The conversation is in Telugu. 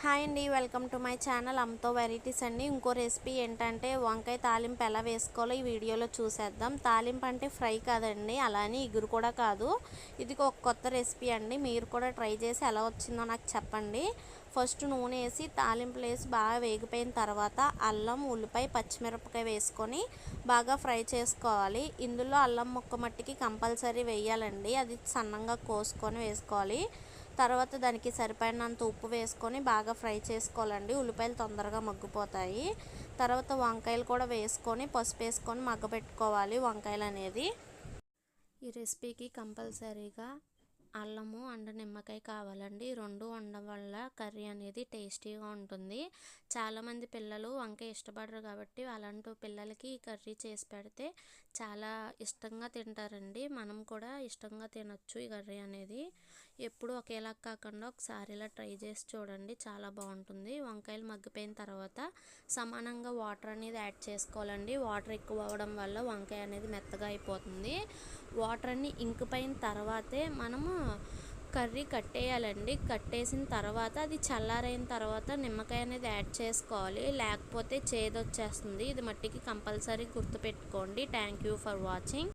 హాయ్ అండి, వెల్కమ్ టు మై ఛానల్ అమ్తో వెరైటీస్ అండి. ఇంకో రెసిపీ ఏంటంటే వంకాయ తాలింపు ఎలా వేసుకోవాలో ఈ వీడియోలో చూసేద్దాం. తాలింపు అంటే ఫ్రై కాదండి, అలానే ఇగురు కూడా కాదు. ఇది ఒక కొత్త రెసిపీ అండి. మీరు కూడా ట్రై చేసి ఎలా వచ్చిందో నాకు చెప్పండి. ఫస్ట్ నూనె వేసి తాలింపులు వేసి బాగా వేగిపోయిన తర్వాత అల్లం, ఉల్లిపాయ, పచ్చిమిరపకాయ వేసుకొని బాగా ఫ్రై చేసుకోవాలి. ఇందులో అల్లం ముక్క మట్టికి కంపల్సరీ వేయాలండి, అది సన్నంగా కోసుకొని వేసుకోవాలి. తర్వాత దానికి సరిపడినంత ఉప్పు వేసుకొని బాగా ఫ్రై చేసుకోవాలండి. ఉల్లిపాయలు తొందరగా మగ్గిపోతాయి. తర్వాత వంకాయలు కూడా వేసుకొని పసుపు వేసుకొని మగ్గపెట్టుకోవాలి వంకాయలు అనేది. ఈ రెసిపీకి కంపల్సరీగా అల్లము అండ్ నిమ్మకాయ కావాలండి. రెండు ఉండడం వల్ల కర్రీ అనేది టేస్టీగా ఉంటుంది. చాలామంది పిల్లలు వంకాయ ఇష్టపడరు కాబట్టి అలాంటి పిల్లలకి ఈ కర్రీ చేసి పెడితే చాలా ఇష్టంగా తింటారండి. మనం కూడా ఇష్టంగా తినొచ్చు ఈ కర్రీ అనేది. ఎప్పుడు ఒకేలా కాకుండా ఒకసారి ఇలా ట్రై చేసి చూడండి, చాలా బాగుంటుంది. వంకాయలు మగ్గిపోయిన తర్వాత సమానంగా వాటర్ అనేది యాడ్ చేసుకోవాలండి. వాటర్ ఎక్కువ అవ్వడం వల్ల వంకాయ అనేది మెత్తగా అయిపోతుంది. వాటర్ అన్ని ఇంకిపోయిన తర్వాతే మనము కర్రీ కట్టేయాలండి. కట్టేసిన తర్వాత అది చల్లారైన తర్వాత నిమ్మకాయ అనేది యాడ్ చేసుకోవాలి, లేకపోతే చేదు వచ్చేస్తుంది. ఇది మట్టికి కంపల్సరీ గుర్తుపెట్టుకోండి. Thank you for watching.